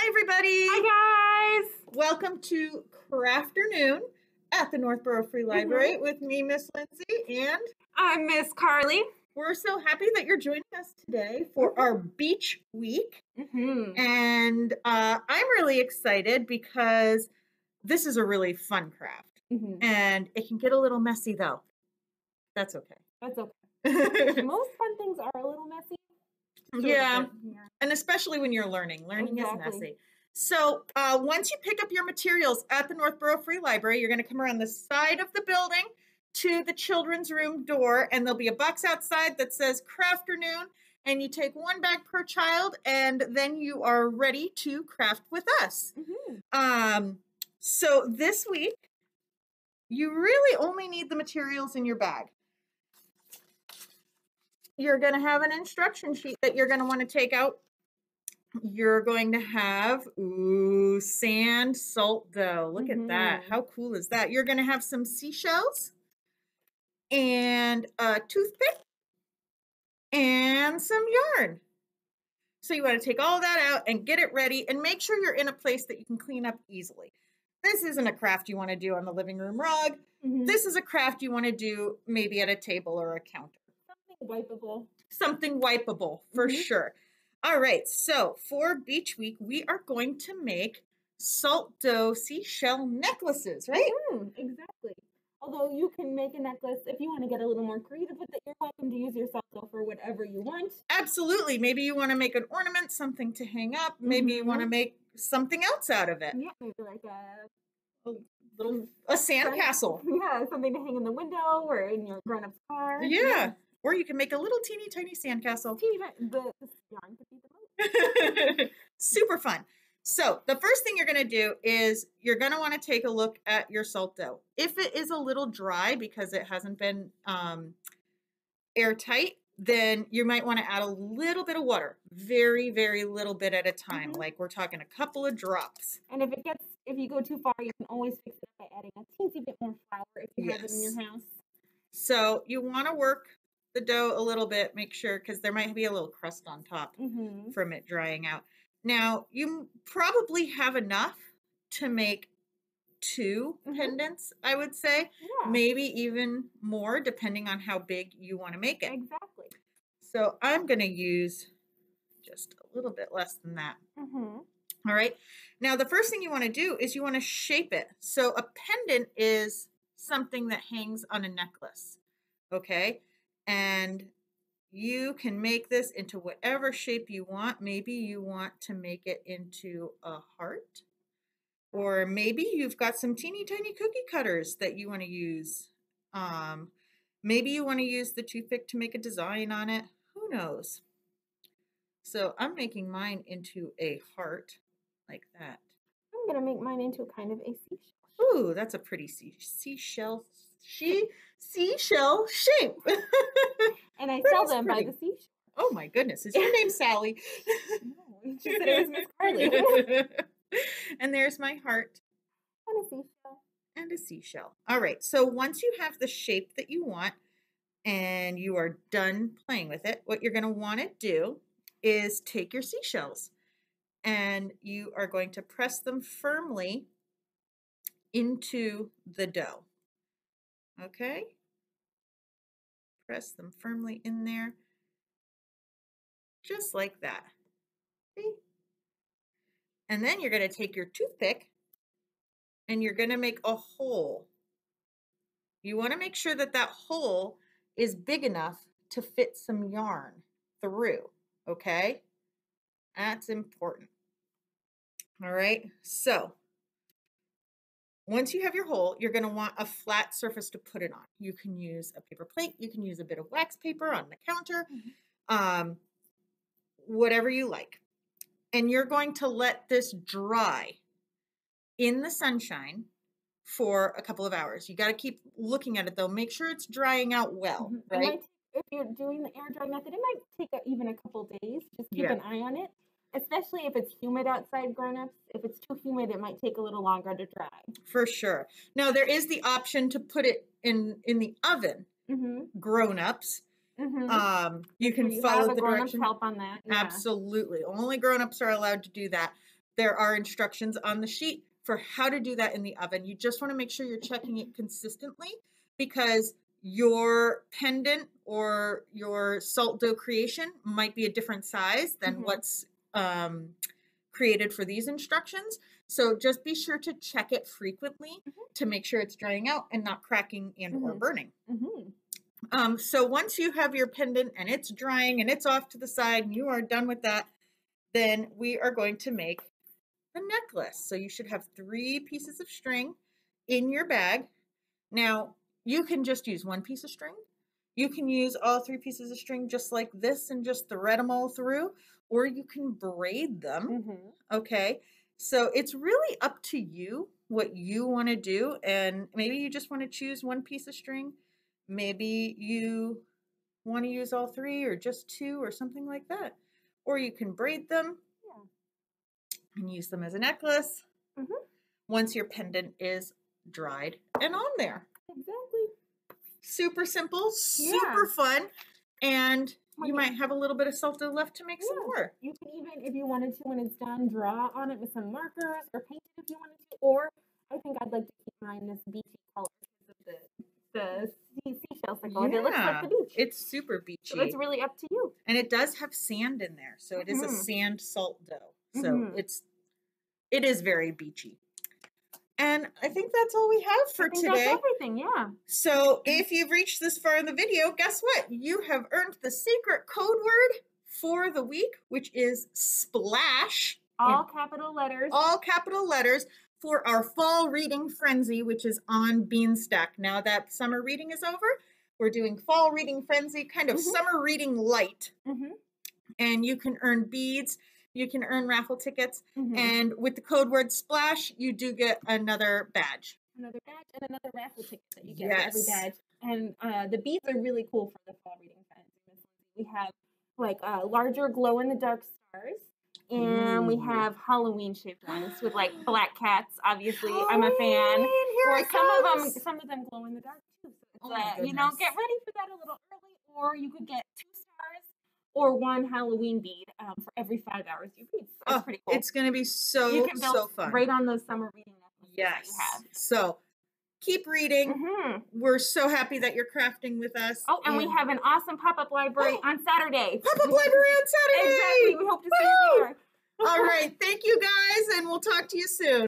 Hi, everybody. Hi, guys. Welcome to Crafternoon at the Northborough Free Library with me, Miss Lindsay, and I'm Miss Carly. we're so happy that you're joining us today for our beach week. And I'm really excited because this is a really fun craft. And it can get a little messy, though. That's okay. That's okay. Most fun things are a little messy. Yeah. And especially when you're learning. Learning is messy. So once you pick up your materials at the Northborough Free Library, you're going to come around the side of the building to the children's room door, and there'll be a box outside that says Crafternoon, and you take one bag per child, and then you are ready to craft with us. So this week, you really only need the materials in your bag. You're going to have an instruction sheet that you're going to want to take out. You're going to have, sand, salt dough. Look at that. How cool is that? You're going to have some seashells and a toothpick and some yarn. So you want to take all that out and get it ready and make sure you're in a place that you can clean up easily. This isn't a craft you want to do on the living room rug. This is a craft you want to do maybe at a table or a counter. Wipeable. Something wipeable for sure. All right, so for Beach Week, we are going to make salt dough seashell necklaces, right? Exactly. Although you can make a necklace if you want to get a little more creative with it, you're welcome to use your salt dough for whatever you want. Absolutely. Maybe you want to make an ornament, something to hang up. Maybe you want to make something else out of it. Yeah, maybe like a sandcastle. Yeah, something to hang in the window or in your grown-up's car. Yeah. Or you can make a little teeny tiny sandcastle. The yarn could be the most. Super fun. So the first thing you're going to do is you're going to want to take a look at your salt dough. If it is a little dry because it hasn't been airtight, then you might want to add a little bit of water. Very, very little bit at a time. Like we're talking a couple of drops. And if you go too far, you can always fix it by adding a teensy bit more flour if you have it in your house. So you want to work the dough a little bit, make sure, because there might be a little crust on top from it drying out. Now, you probably have enough to make 2 pendants, I would say. Yeah. Maybe even more, depending on how big you want to make it. Exactly. So I'm going to use just a little bit less than that. All right. Now, the first thing you want to do is you want to shape it. So a pendant is something that hangs on a necklace. Okay. And you can make this into whatever shape you want. Maybe you want to make it into a heart. Or maybe you've got some teeny tiny cookie cutters that you want to use. Maybe you want to use the toothpick to make a design on it. Who knows? So I'm making mine into a heart like that. I'm going to make mine into kind of a seashell. Ooh, that's a pretty seashell shape. And I sell them by the seashell. Oh my goodness, is your name Sally? No, she said it was Miss Carly. And there's my heart. And a seashell. And a seashell. All right, so once you have the shape that you want and you are done playing with it, what you're going to want to do is take your seashells and you are going to press them firmly into the dough. Okay? Press them firmly in there, just like that. See? And then you're going to take your toothpick and you're going to make a hole. You want to make sure that that hole is big enough to fit some yarn through, okay? That's important. All right, so once you have your hole, you're going to want a flat surface to put it on. You can use a paper plate. You can use a bit of wax paper on the counter, whatever you like. And you're going to let this dry in the sunshine for a couple of hours. You got to keep looking at it, though. Make sure it's drying out well, right? If you're doing the air dry method, it might take even a couple days. Just keep an eye on it. Especially if it's humid outside, grown-ups. If it's too humid, it might take a little longer to dry. For sure. Now, there is the option to put it in the oven, grown-ups. You can follow the directions. Help on that. Yeah. Absolutely. Only grown-ups are allowed to do that. there are instructions on the sheet for how to do that in the oven. You just want to make sure you're checking it consistently, because your pendant or your salt dough creation might be a different size than what's created for these instructions. So just be sure to check it frequently to make sure it's drying out and not cracking and or burning. So once you have your pendant and it's drying and it's off to the side and you are done with that, then we are going to make the necklace. So you should have 3 pieces of string in your bag. Now, you can just use 1 piece of string. You can use all 3 pieces of string just like this and just thread them all through, or you can braid them. Okay, so it's really up to you what you want to do, and maybe you just want to choose 1 piece of string. Maybe you want to use all 3 or just 2 or something like that. Or you can braid them and use them as a necklace once your pendant is dried and on there. Exactly. Super simple, super fun, and you might have a little bit of salt dough left to make some more. You can even, if you wanted to, when it's done, draw on it with some markers or paint it if you wanted to. Or I think I'd like to keep mine this beachy color because of the seashells that go in. It looks like the beach. It's super beachy. So it's really up to you. And it does have sand in there, so it is a sand salt dough. So it is very beachy. And I think that's all we have for today. That's everything, yeah. So if you've reached this far in the video, guess what? You have earned the secret code word for the week, which is SPLASH. All capital letters. All capital letters for our fall reading frenzy, which is on Beanstack. Now that summer reading is over, we're doing fall reading frenzy, kind of summer reading light. And you can earn beads. You can earn raffle tickets, and with the code word SPLASH, you do get another badge. Another badge and another raffle ticket that you get for every badge. And the beads are really cool for the fall reading frenzy. We have like larger glow-in-the-dark stars, and we have Halloween-shaped ones with like black cats. Obviously, I'm a fan. Some of them glow in the dark too. So you know, get ready for that a little early, or you could get 2 stars. Or 1 Halloween bead for every 5 hours you read. So that's pretty cool. It's going to be so fun. Right on those summer reading necklaces that you have. So keep reading. We're so happy that you're crafting with us. Oh, and we have an awesome pop-up library on Saturday. Pop-up library on Saturday! Exactly. We hope to see you there. All right. Thank you, guys, and we'll talk to you soon.